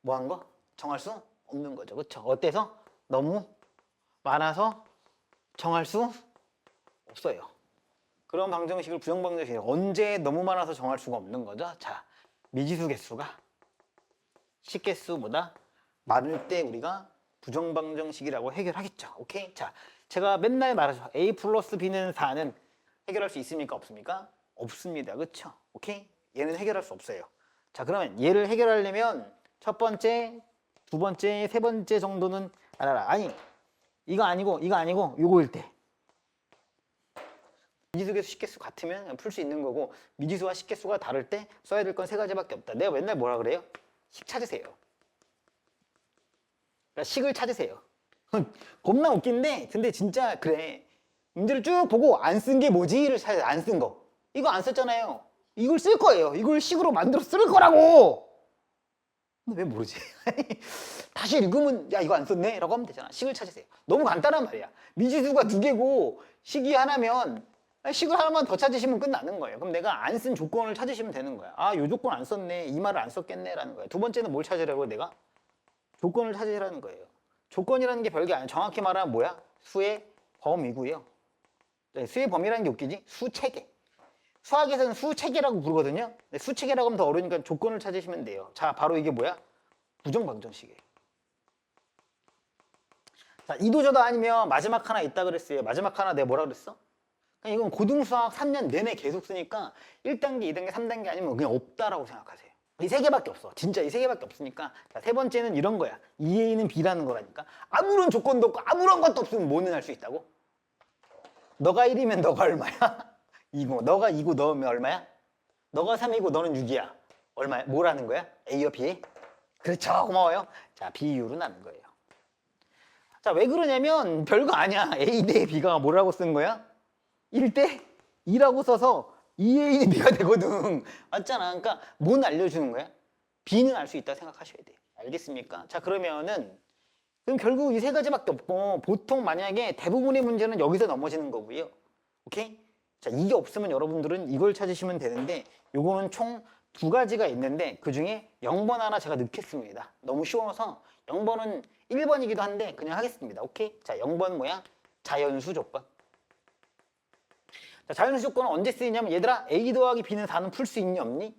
뭐 한 거? 정할 수 없는 거죠. 그쵸? 어때서? 너무 많아서 정할 수 없어요. 그런 방정식을 부정방정식이에요. 언제 너무 많아서 정할 수가 없는 거죠. 자, 미지수 개수가 식개수보다 많을 때 우리가 부정방정식이라고 해결하겠죠. 오케이? 자, 제가 맨날 말하죠. A 플러스 B는 4는 해결할 수 있습니까? 없습니까? 없습니다. 그쵸? 오케이? 얘는 해결할 수 없어요. 자, 그러면 얘를 해결하려면 첫 번째, 두 번째, 세 번째 정도는 알아라. 아니, 이거 아니고 요거일 때. 미지수 개수 식개수 같으면 풀 수 있는 거고, 미지수와 식개수가 다를 때 써야 될 건 세 가지밖에 없다. 내가 맨날 뭐라 그래요? 식 찾으세요. 그러니까 식을 찾으세요. 겁나 웃긴데 근데 진짜 그래. 문제를 쭉 보고 안 쓴 게 뭐지를 찾아요. 안 쓴 거. 이거 안 썼잖아요. 이걸 쓸 거예요. 이걸 식으로 만들어 쓸 거라고. 근데 왜 모르지? 다시 읽으면 야 이거 안 썼네? 라고 하면 되잖아. 식을 찾으세요. 너무 간단한 말이야. 미지수가 두 개고 식이 하나면 식을 하나만 더 찾으시면 끝나는 거예요. 그럼 내가 안 쓴 조건을 찾으시면 되는 거야. 아, 요 조건 안 썼네. 이 말을 안 썼겠네. 라는 거예요. 두 번째는 뭘 찾으라고 내가? 조건을 찾으라는 거예요. 조건이라는 게 별게 아니에요. 정확히 말하면 뭐야? 수의 범위고요. 네, 수의 범위라는 게 웃기지? 수체계. 수학에서는 수체계라고 부르거든요. 네, 수체계라고 하면 더 어려우니까 조건을 찾으시면 돼요. 자, 바로 이게 뭐야? 부정방정식이에요. 자, 이도저도 아니면 마지막 하나 있다 그랬어요. 마지막 하나 내가 뭐라 그랬어? 이건 고등수학 3년 내내 계속 쓰니까 1단계, 2단계, 3단계 아니면 그냥 없다라고 생각하세요. 이 세 개밖에 없어. 진짜 이 세 개밖에 없으니까. 자, 세 번째는 이런 거야. 2A는 B라는 거라니까. 아무런 조건도 없고 아무런 것도 없으면 뭐는 할 수 있다고? 너가 1이면 너가 얼마야? 2고. 너가 2고 너면 얼마야? 너가 3이고 너는 6이야. 얼마야? 뭐라는 거야? A와 B? 그렇죠. 고마워요. 자, 비율로 나는 거예요. 자, 왜 그러냐면 별거 아니야. A 대 B가 뭐라고 쓴 거야? 1대 2라고 써서 2A는 B가 되거든. 맞잖아. 그러니까 뭔 알려주는 거야? B는 알 수 있다 생각하셔야 돼. 알겠습니까? 자, 그러면은 그럼 결국 이 세 가지밖에 없고 보통 만약에 대부분의 문제는 여기서 넘어지는 거고요. 오케이? 자, 이게 없으면 여러분들은 이걸 찾으시면 되는데 요거는 총 두 가지가 있는데 그 중에 0번 하나 제가 넣겠습니다. 너무 쉬워서 0번은 1번이기도 한데 그냥 하겠습니다. 오케이? 자, 0번 뭐야? 자연수 조건. 자, 자연수 조건은 언제 쓰이냐면 얘들아 A 더하기 B는 4는 풀 수 있니 없니?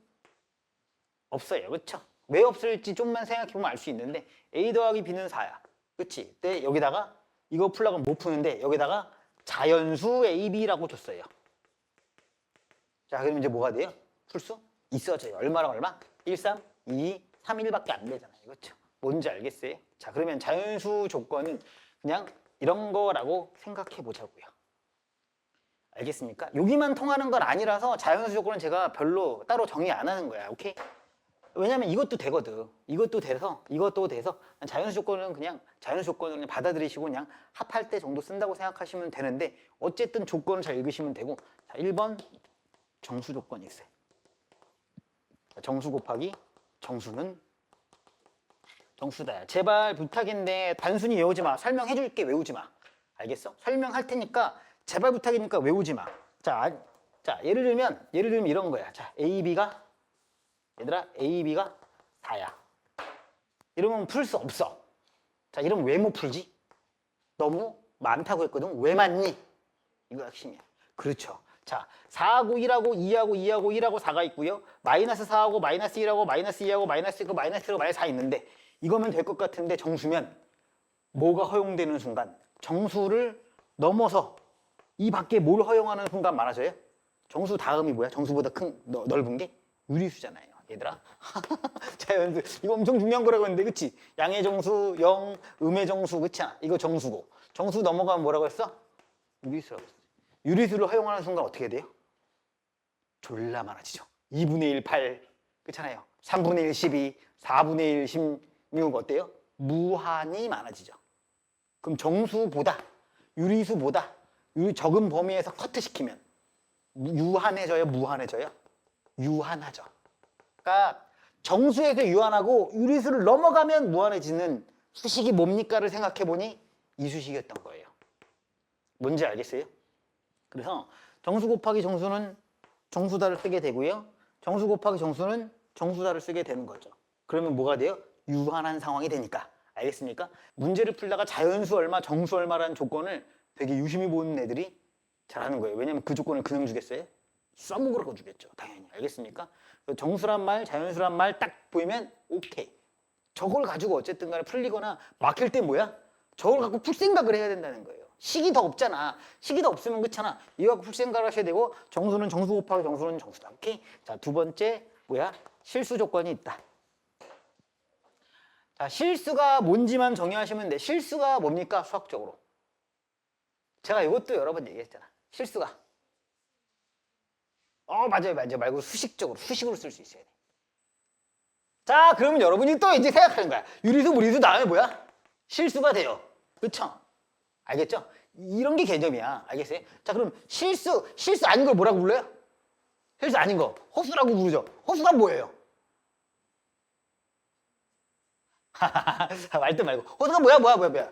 없어요. 그쵸? 왜 없을지 좀만 생각해보면 알 수 있는데 A 더하기 B는 4야. 그치? 근데 여기다가 이거 풀려고 못 푸는데 여기다가 자연수 AB라고 줬어요. 자, 그럼 이제 뭐가 돼요? 풀 수 있어져요. 얼마랑 얼마? 1, 3, 2, 3, 1밖에 안 되잖아요. 그렇죠? 뭔지 알겠어요? 자, 그러면 자연수 조건은 그냥 이런 거라고 생각해 보자고요. 알겠습니까? 여기만 통하는 건 아니라서 자연수 조건은 제가 별로 따로 정의 안 하는 거야. 오케이? 왜냐면 이것도 되거든. 이것도 돼서 자연수 조건은 그냥 자연수 조건을 그냥 받아들이시고 그냥 합할 때 정도 쓴다고 생각하시면 되는데 어쨌든 조건을 잘 읽으시면 되고. 자, 1번 정수 조건이 있어요. 정수 곱하기 정수는 정수다. 제발 부탁인데 단순히 외우지 마. 설명해 줄게. 외우지 마. 알겠어? 설명할 테니까 제발 부탁이니까 외우지 마. 자, 예를 들면 이런 거야. 자, AB가 얘들아 AB가 4야. 이러면 풀 수 없어. 자, 이러면 왜 못 풀지? 너무 많다고 했거든. 왜 많니? 이거 핵심이야. 그렇죠. 자, 4하고 1하고 2하고 2하고 1하고 4가 있고요. 마이너스 4하고 마이너스 1하고 마이너스 2하고 마이너스 1하고 마이너스 1하고 마이너스 4 있는데 이거면 될 것 같은데 정수면 뭐가 허용되는 순간 정수를 넘어서 이 밖에 뭘 허용하는 순간 많아져요? 정수 다음이 뭐야? 정수보다 큰 넓은 게 유리수잖아요. 얘들아. 자연수. 이거 엄청 중요한 거라고 했는데 그치? 양의 정수, 영, 음의 정수 그치? 이거 정수고. 정수 넘어가면 뭐라고 했어? 유리수라고 했어. 유리수를 허용하는 순간 어떻게 돼요? 졸라 많아지죠. 2분의 1, 8 그렇잖아요. 3분의 1, 12, 4분의 1, 16 어때요? 무한히 많아지죠. 그럼 정수보다 유리수보다 적은 범위에서 커트시키면 유한해져요? 무한해져요? 유한하죠. 그러니까 정수에서 유한하고 유리수를 넘어가면 무한해지는 수식이 뭡니까를 생각해보니 이 수식이었던 거예요. 뭔지 알겠어요? 그래서 정수 곱하기 정수는 정수다를 쓰게 되고요. 정수 곱하기 정수는 정수다를 쓰게 되는 거죠. 그러면 뭐가 돼요? 유한한 상황이 되니까. 알겠습니까? 문제를 풀다가 자연수 얼마, 정수 얼마라는 조건을 되게 유심히 보는 애들이 잘하는 거예요. 왜냐면 그 조건을 그냥 주겠어요? 써먹으라고 주겠죠. 당연히. 알겠습니까? 정수란 말, 자연수란 말 딱 보이면 오케이. 저걸 가지고 어쨌든 간에 풀리거나 막힐 때 뭐야? 저걸 갖고 풀 생각을 해야 된다는 거예요. 식이 더 없잖아. 식이 더 없으면 그렇잖아. 이거 갖고 풀 생각을 하셔야 되고 정수는 정수 곱하기 정수는 정수다. 오케이? 자, 두 번째 뭐야? 실수 조건이 있다. 자, 실수가 뭔지만 정의하시면 돼. 실수가 뭡니까? 수학적으로. 제가 이것도 여러 번 얘기했잖아. 실수가. 맞아요. 말고 수식적으로. 수식으로 쓸 수 있어야 돼. 자, 그러면 여러분이 또 이제 생각하는 거야. 유리수, 무리수 다음에 뭐야? 실수가 돼요. 그쵸? 알겠죠? 이런 게 개념이야. 알겠어요? 자, 그럼 실수 아닌 걸 뭐라고 불러요? 실수 아닌 거. 허수라고 부르죠. 허수가 뭐예요? 말도 말고. 허수가 뭐야?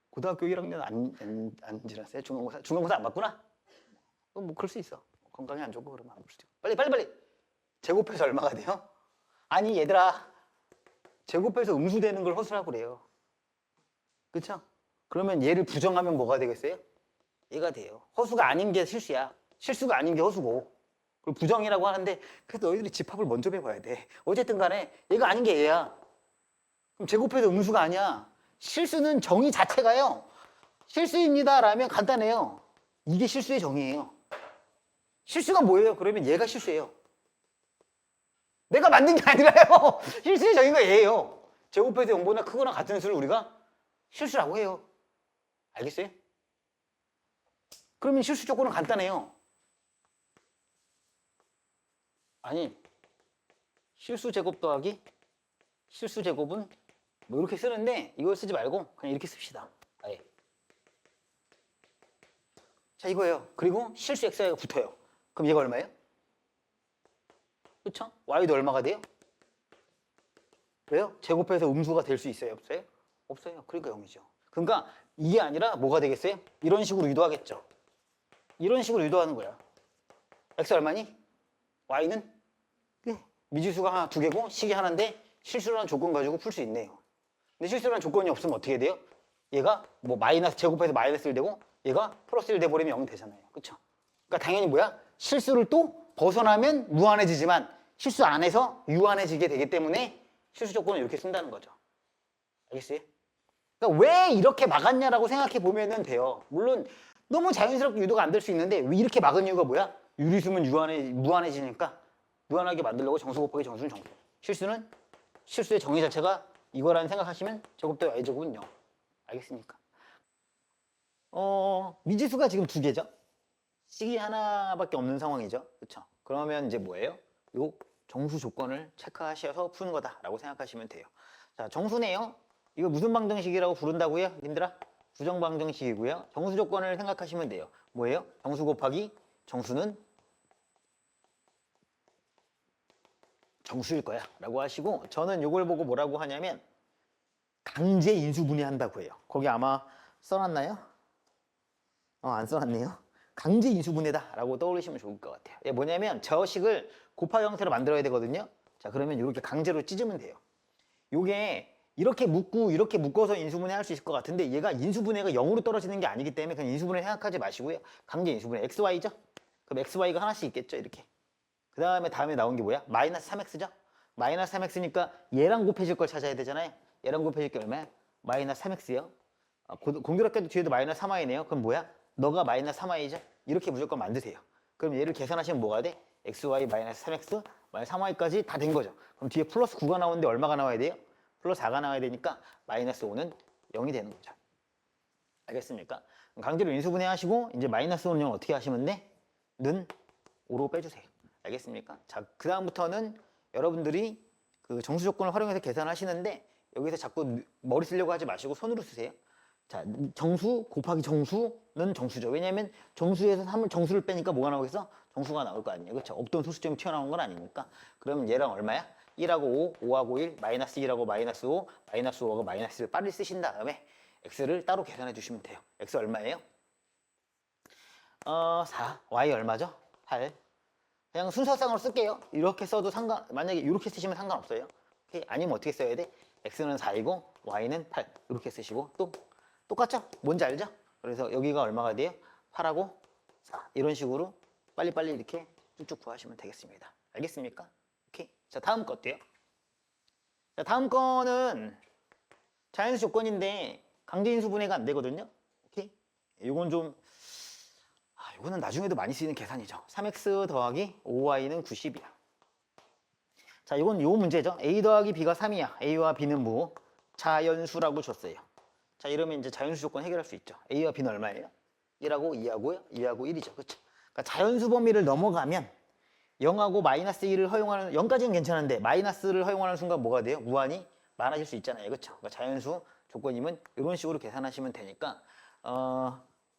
고등학교 1학년 안 지났어요? 중간고사 안 봤구나? 뭐 그럴 수 있어. 건강이 안 좋고 그러면 안 볼 수도 있고. 빨리. 제곱해서 얼마가 돼요? 아니 얘들아, 제곱해서 음수되는 걸 허수라고 그래요. 그쵸? 그러면 얘를 부정하면 뭐가 되겠어요? 얘가 돼요. 허수가 아닌 게 실수야. 실수가 아닌 게 허수고. 그리고 부정이라고 하는데 그래도 너희들이 집합을 먼저 배워야 돼. 어쨌든 간에 얘가 아닌 게 얘야. 그럼 제곱해서 음수가 아니야. 실수는 정의 자체가요. 실수입니다 라면 간단해요. 이게 실수의 정의예요. 실수가 뭐예요? 그러면 얘가 실수예요. 내가 만든 게 아니라요. 실수의 정의가 얘예요. 제곱해서 0보다 크거나 같은 수를 우리가 실수라고 해요. 알겠어요? 그러면 실수 조건은 간단해요. 아니, 실수 제곱 더하기 실수 제곱은 뭐 이렇게 쓰는데 이걸 쓰지 말고 그냥 이렇게 씁시다. 아예. 자, 이거예요. 그리고 실수 x가 붙어요. 그럼 얘가 얼마예요? 그쵸? y도 얼마가 돼요? 왜요? 제곱해서 음수가 될 수 있어요? 없어요? 없어요. 그러니까 0이죠. 그러니까 이게 아니라 뭐가 되겠어요? 이런 식으로 유도하겠죠. 이런 식으로 유도하는 거야. x 얼마니? y는? 미지수가 하나, 두 개고 식이 하나인데 실수라는 조건 가지고 풀 수 있네요. 근데 실수라는 조건이 없으면 어떻게 돼요? 얘가 뭐 마이너스 제곱해서 마이너스 1 되고 얘가 플러스 1 돼버리면 0 되잖아요. 그쵸? 그러니까 당연히 뭐야? 실수를 또 벗어나면 무한해지지만 실수 안에서 유한해지게 되기 때문에 실수 조건을 이렇게 쓴다는 거죠. 알겠어요? 그러니까 왜 이렇게 막았냐라고 생각해 보면 돼요. 물론 너무 자연스럽게 유도가 안 될 수 있는데 왜 이렇게 막은 이유가 뭐야? 유리수면 무한해지니까 무한하게 만들려고 정수 곱하기 정수는 정수. 실수는 실수의 정의 자체가 이거라는 생각하시면 제곱 더하기 y제곱은 0. 알겠습니까? 미지수가 지금 두 개죠. 식이 하나밖에 없는 상황이죠. 그렇죠? 그러면 이제 뭐예요? 요 정수 조건을 체크하셔서 푸는 거다라고 생각하시면 돼요. 자, 정수네요. 이거 무슨 방정식이라고 부른다고요? 님들아? 부정방정식이고요. 정수 조건을 생각하시면 돼요. 뭐예요? 정수 곱하기 정수는 정수일 거야 라고 하시고 저는 이걸 보고 뭐라고 하냐면 강제 인수분해한다고 해요. 거기 아마 써놨나요? 안 써놨네요. 강제 인수분해다 라고 떠올리시면 좋을 것 같아요. 이게 뭐냐면 저 식을 곱하기 형태로 만들어야 되거든요. 자, 그러면 이렇게 강제로 찢으면 돼요. 요게 이렇게 묶고 이렇게 묶어서 인수분해 할 수 있을 것 같은데 얘가 인수분해가 0으로 떨어지는 게 아니기 때문에 그냥 인수분해 생각하지 마시고요. 강제 인수분해 xy죠? 그럼 xy가 하나씩 있겠죠, 이렇게. 그 다음에 나온 게 뭐야? 마이너스 3x죠? 마이너스 3x니까 얘랑 곱해질 걸 찾아야 되잖아요. 얘랑 곱해질 게 얼마야? 마이너스 3x요. 공교롭게도 뒤에도 마이너스 3y네요. 그럼 뭐야? 너가 마이너스 3y죠? 이렇게 무조건 만드세요. 그럼 얘를 계산하시면 뭐가 돼? xy 마이너스 3x 마이너스 3y까지 다 된 거죠. 그럼 뒤에 플러스 9가 나오는데 얼마가 나와야 돼요? 플러스 4가 나와야 되니까 마이너스 5는 0이 되는 거죠. 알겠습니까? 강제로 인수분해 하시고 이제 마이너스 5는 0 어떻게 하시면 돼? 는 5로 빼주세요. 알겠습니까? 자, 그 다음부터는 여러분들이 그 정수 조건을 활용해서 계산하시는데 여기서 자꾸 머리 쓰려고 하지 마시고 손으로 쓰세요. 자, 정수 곱하기 정수는 정수죠. 왜냐하면 정수에서 정수를 빼니까 뭐가 나오겠어? 정수가 나올 거 아니에요. 그렇죠? 없던 소수점이 튀어나온 건 아니니까. 그러면 얘랑 얼마야? 1하고 5, 5하고 1, 마이너스 1하고 마이너스 5, 마이너스 5하고 마이너스 1 빨리 쓰신 다음에 x를 따로 계산해 주시면 돼요. x 얼마예요? 4, y 얼마죠? 8. 그냥 순서상으로 쓸게요. 이렇게 써도 만약에 이렇게 쓰시면 상관없어요. 오케이? 아니면 어떻게 써야 돼? x는 4이고 y는 8 이렇게 쓰시고 또 똑같죠? 뭔지 알죠? 그래서 여기가 얼마가 돼요? 8하고 4 이런 식으로 빨리빨리 이렇게 쭉쭉 구하시면 되겠습니다. 알겠습니까? 오케이. 자, 다음 거 어때요? 자, 다음 거는 자연수 조건인데 강제인수 분해가 안 되거든요. 오케이? 이건 좀 이거는 나중에도 많이 쓰이는 계산이죠. 3x 더하기 5y는 90이야. 자, 이건 요 문제죠. a 더하기 b가 3이야. a와 b는 뭐? 자연수라고 줬어요. 자, 이러면 이제 자연수 조건 해결할 수 있죠. a와 b는 얼마예요? 1하고 2하고요? 2하고 1이죠. 그렇죠? 그러니까 자연수 범위를 넘어가면 0하고 마이너스 1을 허용하는 0까지는 괜찮은데 마이너스를 허용하는 순간 뭐가 돼요? 무한히 많아질 수 있잖아요. 그렇죠? 그러니까 자연수 조건이면 이런 식으로 계산하시면 되니까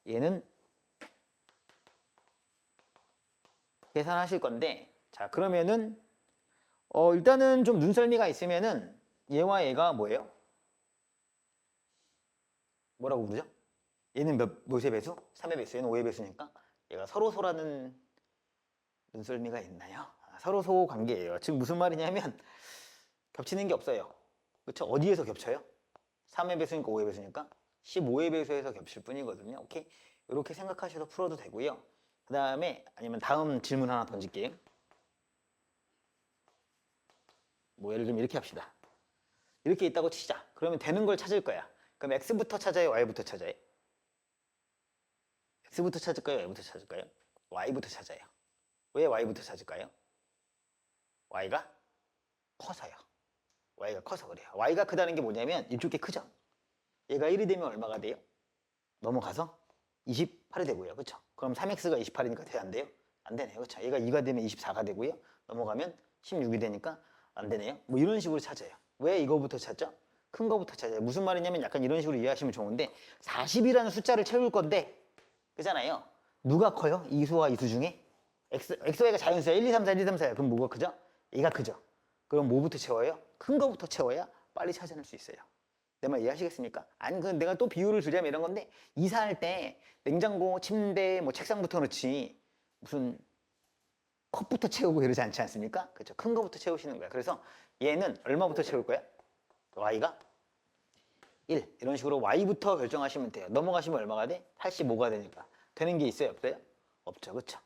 얘는 계산하실 건데 자, 그러면은 일단은 좀 눈썰미가 있으면은 얘와 얘가 뭐예요? 뭐라고 부르죠? 얘는 몇의 배수? 3의 배수, 얘는 5의 배수니까 얘가 서로소라는 눈썰미가 있나요? 서로소 관계예요. 지금 무슨 말이냐면 겹치는 게 없어요. 그렇죠? 어디에서 겹쳐요? 3의 배수니까 5의 배수니까 15의 배수에서 겹칠 뿐이거든요. 오케이? 이렇게 생각하셔서 풀어도 되고요. 그 다음에 아니면 다음 질문 하나 던질게요. 뭐 예를 들면 이렇게 합시다. 이렇게 있다고 치자. 그러면 되는 걸 찾을 거야. 그럼 x부터 찾아요? y부터 찾아요? x부터 찾을까요? y부터 찾을까요? y부터 찾아요. 왜 y부터 찾을까요? y가 커서요. y가 커서 그래요. y가 크다는 게 뭐냐면 이쪽 게 크죠? 얘가 1이 되면 얼마가 돼요? 넘어가서 28이 되고요. 그렇죠? 그럼 3x가 28이니까 돼야 안 돼요? 안 되네요. 그렇죠? 얘가 2가 되면 24가 되고요. 넘어가면 16이 되니까 안 되네요. 뭐 이런 식으로 찾아요. 왜 이거부터 찾죠? 큰 거부터 찾아요. 무슨 말이냐면 약간 이런 식으로 이해하시면 좋은데 40이라는 숫자를 채울 건데 그잖아요. 누가 커요? 이수와 이수 중에? XY가 자연수야. 1, 2, 3, 4, 1, 2, 3, 4야. 그럼 뭐가 크죠? 얘가 크죠. 그럼 뭐부터 채워요? 큰 거부터 채워야 빨리 찾아낼 수 있어요. 내 말 이해하시겠습니까? 아니, 그 내가 또 비유를 들자면 이런 건데 이사할 때 냉장고, 침대, 뭐 책상부터 넣지 무슨 컵부터 채우고 이러지 않지 않습니까? 그렇죠? 큰 거부터 채우시는 거야. 그래서 얘는 얼마부터 채울 거야? y가 1 이런 식으로 y부터 결정하시면 돼요. 넘어가시면 얼마가 돼? 85가 되니까. 되는 게 있어요? 없어요? 없죠. 그렇죠?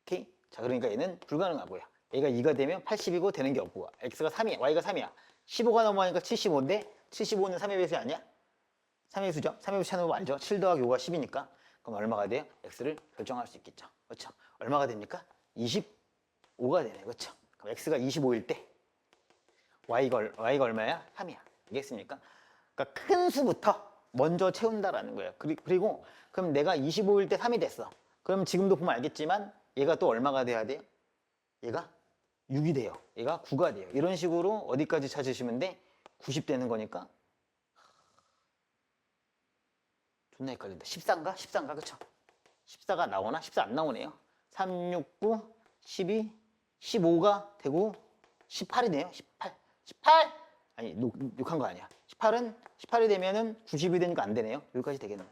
오케이? 자, 그러니까 얘는 불가능하고요. 얘가 2가 되면 80이고 되는 게 없고 x가 3이야. y가 3이야. 15가 넘어가니까 75인데 75는 3의 배수 아니야? 3의 배수죠? 3의 배수 찾는 거 알죠? 7 더하기 5가 10이니까 그럼 얼마가 돼요? x를 결정할 수 있겠죠. 그렇죠? 얼마가 됩니까? 25가 되네. 그렇죠? 그럼 x가 25일 때 y가 얼마야? 3이야. 알겠습니까? 그러니까 큰 수부터 먼저 채운다라는 거예요. 그리고 그럼 내가 25일 때 3이 됐어. 그럼 지금도 보면 알겠지만 얘가 또 얼마가 돼야 돼요? 얘가 6이 돼요. 얘가 9가 돼요. 이런 식으로 어디까지 찾으시면 돼? 90 되는 거니까 존나 헷갈린다. 14인가? 14인가? 그쵸? 14가 나오나? 14 안 나오네요. 3, 6, 9, 12, 15가 되고 18이네요. 18. 18! 아니, 욕한 거 아니야. 18이 되면은 90이 되니까 안 되네요. 여기까지 되겠네요.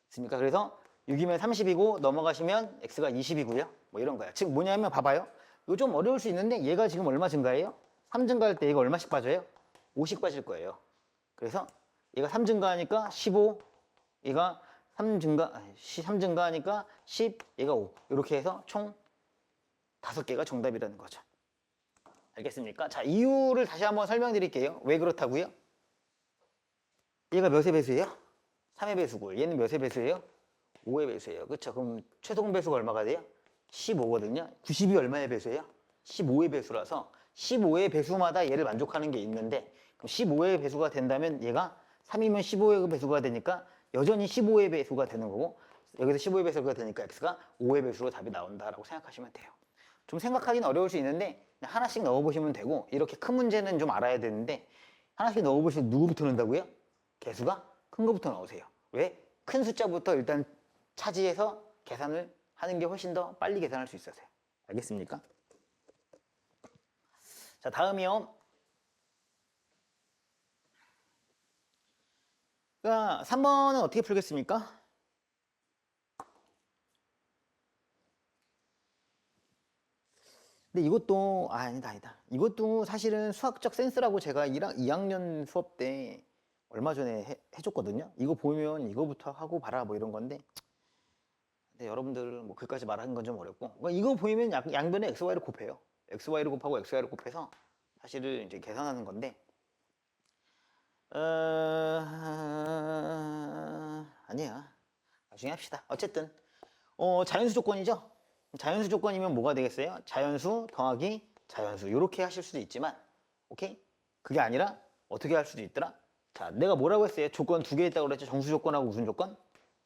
됐습니까? 그래서 6이면 30이고 넘어가시면 x가 20이고요. 뭐 이런 거야. 지금 뭐냐면 봐봐요. 이거 좀 어려울 수 있는데 얘가 지금 얼마 증가해요? 3 증가할 때 얘가 얼마씩 빠져요? 5씩 빠질 거예요. 그래서 얘가 3 증가하니까 15, 얘가 3 증가하니까 10, 얘가 5. 이렇게 해서 총 5개가 정답이라는 거죠. 알겠습니까? 자, 이유를 다시 한번 설명드릴게요. 왜 그렇다고요? 얘가 몇의 배수예요? 3의 배수고 얘는 몇의 배수예요? 5의 배수예요. 그렇죠? 그럼 최소공 배수가 얼마가 돼요? 15거든요. 90이 얼마의 배수예요? 15의 배수라서 15의 배수마다 얘를 만족하는 게 있는데 그럼 15의 배수가 된다면 얘가 3이면 15의 배수가 되니까 여전히 15의 배수가 되는 거고 여기서 15의 배수가 되니까 x가 5의 배수로 답이 나온다라고 생각하시면 돼요. 좀 생각하기는 어려울 수 있는데 그냥 하나씩 넣어보시면 되고 이렇게 큰 문제는 좀 알아야 되는데 하나씩 넣어보시면 누구부터 넣는다고요? 개수가 큰 거부터 넣으세요. 왜? 큰 숫자부터 일단 차지해서 계산을 하는 게 훨씬 더 빨리 계산할 수 있어서요. 알겠습니까? 자, 다음이요. 그러니까 3번은 어떻게 풀겠습니까? 근데 이것도 아니다. 이것도 사실은 수학적 센스라고 제가 2학년 수업 때 얼마 전에 해줬거든요. 이거 보면 이거부터 하고 봐라 뭐 이런 건데, 근데 여러분들 뭐 그까지 말하는 건 좀 어렵고, 그러니까 이거 보이면 양변에 xy를 곱해요. xy를 곱하고 xy를 곱해서 사실은 이제 계산하는 건데, 아니야. 나중에 합시다. 어쨌든 자연수 조건이죠. 자연수 조건이면 뭐가 되겠어요? 자연수 더하기 자연수 이렇게 하실 수도 있지만, 오케이? 그게 아니라 어떻게 할 수도 있더라? 자, 내가 뭐라고 했어요? 조건 두 개 있다고 그랬죠? 정수 조건하고 무슨 조건?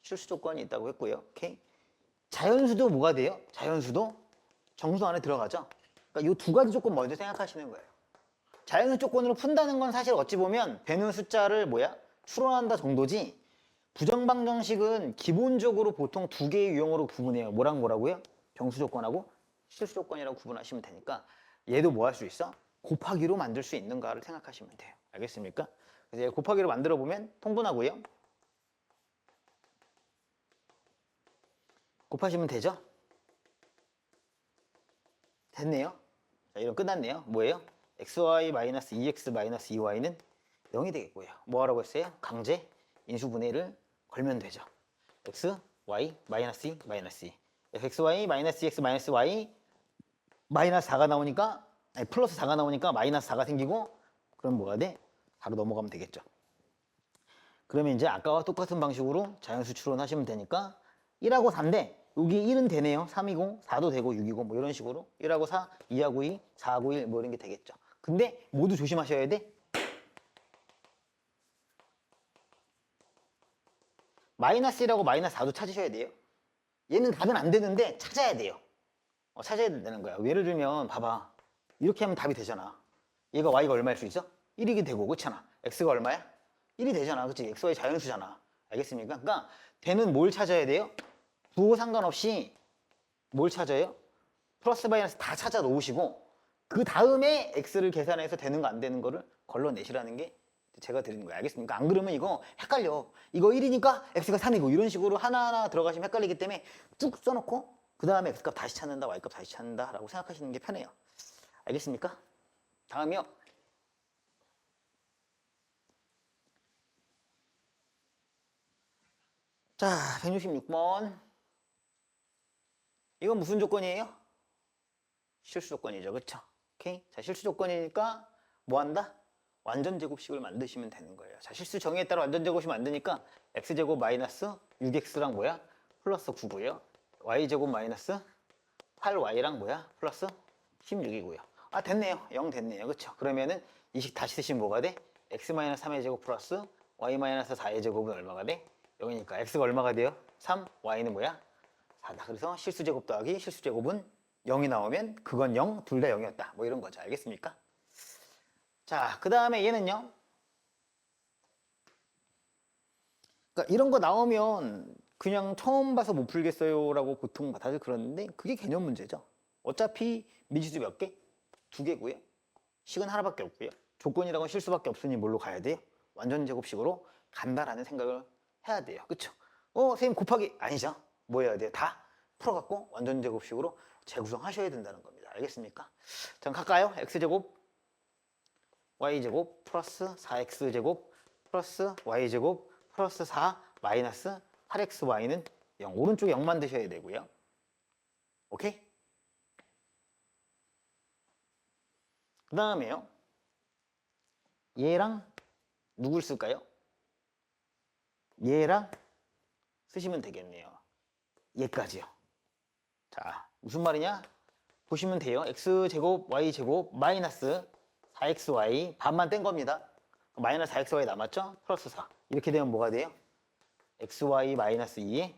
실수 조건이 있다고 했고요. 오케이? 자연수도 뭐가 돼요? 자연수도 정수 안에 들어가죠? 그러니까 이 두 가지 조건 먼저 생각하시는 거예요. 자연수 조건으로 푼다는 건 사실 어찌 보면 배는 숫자를 추론한다 정도지, 부정방정식은 기본적으로 보통 두 개의 유형으로 구분해요. 뭐랑 뭐라고요? 정수 조건하고 실수 조건이라고 구분하시면 되니까, 얘도 뭐 할 수 있어? 곱하기로 만들 수 있는가를 생각하시면 돼요. 알겠습니까? 그래서 얘 곱하기로 만들어 보면 통분하고요. 곱하시면 되죠? 됐네요. 자, 이럼 끝났네요. 뭐예요? xy-2x-2y는 0이 되겠고요. 뭐 하라고 했어요? 강제 인수분해를 걸면 되죠. x, y, -2, -2. xy, -2x, -y, 마이너스 4가 나오니까, 아니, 플러스 4가 나오니까 마이너스 4가 생기고, 그럼 뭐가 돼? 4로 넘어가면 되겠죠. 그러면 이제 아까와 똑같은 방식으로 자연수 추론하시면 되니까 1하고 4인데, 여기 1은 되네요. 3이고 4도 되고 6이고 뭐 이런 식으로 1하고 4, 2하고 2, 4하고 1 뭐 이런 게 되겠죠. 근데 모두 조심하셔야 돼. -1하고 -4도 찾으셔야 돼요. 얘는 답은 안 되는데 찾아야 돼요. 찾아야 된다는 거야. 예를 들면 봐봐. 이렇게 하면 답이 되잖아. 얘가 y가 얼마일 수 있어? 1이게 되고, 그렇잖아. x가 얼마야? 1이 되잖아. 그치? xy 자연수잖아. 알겠습니까? 그러니까 되는 뭘 찾아야 돼요? 부호 상관없이 뭘 찾아요? 플러스 마이너스 다 찾아 놓으시고, 그 다음에 x를 계산해서 되는 거 안 되는 거를 걸러내시라는 게 제가 드리는 거예요. 알겠습니까? 안 그러면 이거 헷갈려. 이거 1이니까 x가 3이고 이런 식으로 하나하나 들어가시면 헷갈리기 때문에 쭉 써놓고 그 다음에 x값 다시 찾는다, y값 다시 찾는다 라고 생각하시는 게 편해요. 알겠습니까? 다음이요. 자, 166번. 이건 무슨 조건이에요? 실수 조건이죠. 그쵸? 오케이? 자, 실수 조건이니까 뭐 한다? 완전 제곱식을 만드시면 되는 거예요. 자, 실수 정의에 따라 완전 제곱식 만드니까 x제곱 마이너스 6x랑 뭐야? 플러스 9고요. y제곱 마이너스 8y랑 뭐야? 플러스 16이고요. 아, 됐네요. 0 됐네요. 그쵸? 그러면은 이 식 다시 쓰시면 뭐가 돼? x 마이너스 3의 제곱 플러스 y 마이너스 4의 제곱은 얼마가 돼? 0이니까 x가 얼마가 돼요? 3, y는 뭐야? 4다. 그래서 실수제곱 더하기 실수제곱은 0이 나오면 그건 0, 둘 다 0이었다. 뭐 이런 거죠. 알겠습니까? 자, 그 다음에 얘는요. 그러니까 이런 거 나오면 그냥 처음 봐서 못 풀겠어요 라고 보통 다들 그러는데, 그게 개념 문제죠. 어차피 미지수 몇 개? 2개고요. 식은 하나밖에 없고요. 조건이라고는 실수밖에 없으니 뭘로 가야 돼요? 완전 제곱식으로 간다라는 생각을 해야 돼요. 그쵸? 선생님 곱하기 아니죠? 뭐 해야 돼요? 다 풀어갖고 완전 제곱식으로 재구성하셔야 된다는 겁니다. 알겠습니까? 자, 갈까요? x제곱 y제곱 플러스 4x제곱 플러스 y제곱 플러스 4 마이너스 8xy는 0. 오른쪽에 0만 드셔야 되고요. 오케이? 그 다음에요. 얘랑 누굴 쓸까요? 얘랑 쓰시면 되겠네요. 얘까지요. 자, 무슨 말이냐? 보시면 돼요. x제곱 y제곱 마이너스 4xy 반만 뗀 겁니다. 마이너스 4xy 남았죠? 플러스 4. 이렇게 되면 뭐가 돼요? xy 마이너스 2의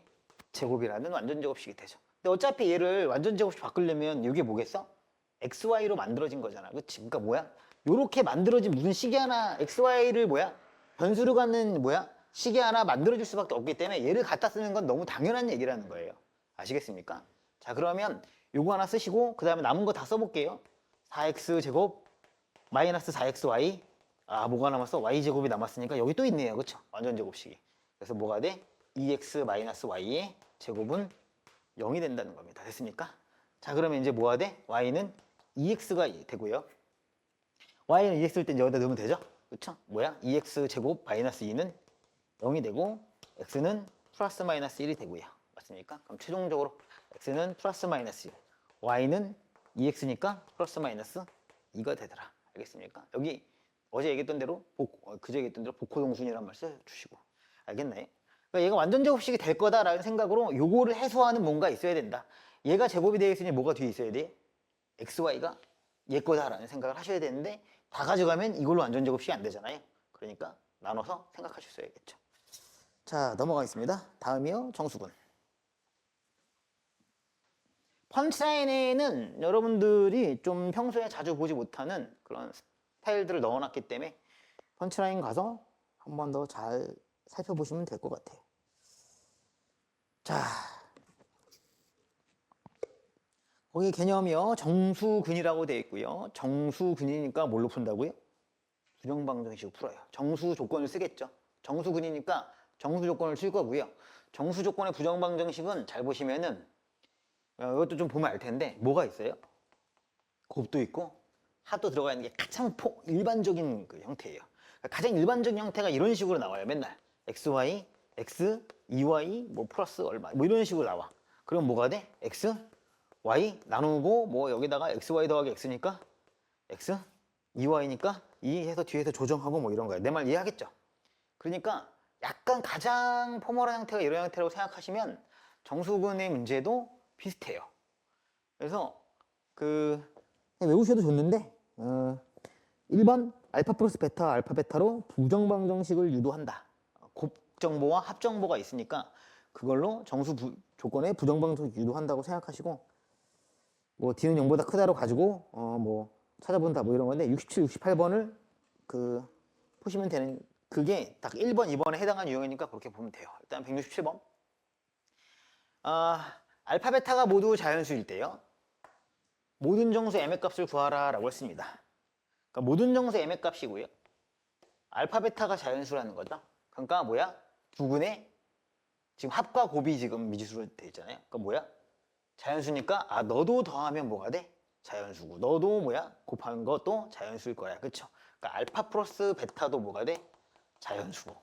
제곱이라는 완전 제곱식이 되죠. 근데 어차피 얘를 완전 제곱식 바꾸려면 이게 뭐겠어? xy로 만들어진 거잖아. 그치? 그러니까 뭐야? 요렇게 만들어진 무슨 식이 하나, xy를 변수로 갖는 식이 하나 만들어질 수밖에 없기 때문에 얘를 갖다 쓰는 건 너무 당연한 얘기라는 거예요. 아시겠습니까? 자, 그러면 요거 하나 쓰시고 그 다음에 남은 거 다 써볼게요. 4x제곱 마이너스 4xy. 뭐가 남았어? y제곱이 남았으니까 여기 또 있네요. 그쵸? 완전 제곱식이. 그래서 뭐가 돼? 2x 마이너스 y의 제곱은 0이 된다는 겁니다. 됐습니까? 자, 그러면 이제 뭐가 돼? y는 2x가 되고요. y는 2x일 땐 여기다 넣으면 되죠? 그쵸? 뭐야? 2x 제곱 마이너스 2는 0이 되고 x는 플러스 마이너스 1이 되고요. 맞습니까? 그럼 최종적으로 x는 플러스 마이너스 1, y는 2x니까 플러스 마이너스 2가 되더라. 알겠습니까? 여기 어제 얘기했던 대로 그제 얘기했던 대로 복호동순이란 말 써주시고 알겠나요? 그러니까 얘가 완전 제곱식이 될 거다라는 생각으로 요거를 해소하는 뭔가 있어야 된다. 얘가 제곱이 되어 있으니 뭐가 뒤에 있어야 돼? xy가 얘 거다라는 생각을 하셔야 되는데 다 가져가면 이걸로 완전 제곱식이 안 되잖아요. 그러니까 나눠서 생각하셨어야겠죠. 자, 넘어가겠습니다. 다음이요, 정수근. 펀치라인에는 여러분들이 좀 평소에 자주 보지 못하는 그런 스타일들을 넣어놨기 때문에 펀치라인 가서 한 번 더 잘 살펴보시면 될 것 같아요. 자, 거기 개념이요, 정수근이라고 되어 있고요. 정수근이니까 뭘로 푼다고요? 부정방정식으로 풀어요. 정수 조건을 쓰겠죠. 정수근이니까 정수 조건을 쓸 거고요. 정수 조건의 부정방정식은 잘 보시면은 이것도 좀 보면 알 텐데 뭐가 있어요? 곱도 있고 하도 들어가 있는 게 가장 일반적인 그 형태예요. 그러니까 가장 일반적인 형태가 이런 식으로 나와요. 맨날 xy, x, 2y, 뭐 플러스 얼마 뭐 이런 식으로 나와. 그럼 뭐가 돼? x, y 나누고 뭐 여기다가 xy 더하기 x니까 x, 2y니까 2 해서 뒤에서 조정하고 뭐 이런 거예요. 내 말 이해하겠죠? 그러니까 약간 가장 포멀한 형태가 이런 형태라고 생각하시면 정수근의 문제도 비슷해요. 그래서 외우셔도 좋는데 1번 알파 플러스 베타 알파 베타로 부정방정식을 유도한다. 곱정보와 합정보가 있으니까 그걸로 정수 조건의 부정방정식 유도한다고 생각하시고 뭐 D는 0보다 크다로 가지고 뭐 찾아본다 뭐 이런 건데 67, 68번을 푸시면 되는 그게 딱 1번, 2번에 해당하는 유형이니까 그렇게 보면 돼요. 일단 167번. 알파, 베타가 모두 자연수일 때요. 모든 정수 m의 값을 구하라 라고 했습니다. 그러니까 모든 정수 m의 값이고요. 알파, 베타가 자연수라는 거죠. 그러니까 뭐야? 두근의 지금 합과 곱이 지금 미지수로 돼 있잖아요. 그러니까 뭐야? 자연수니까 너도 더하면 뭐가 돼? 자연수고 너도 뭐야? 곱하는 것도 자연수일 거야. 그쵸? 그러니까 알파 플러스 베타도 뭐가 돼? 자연수고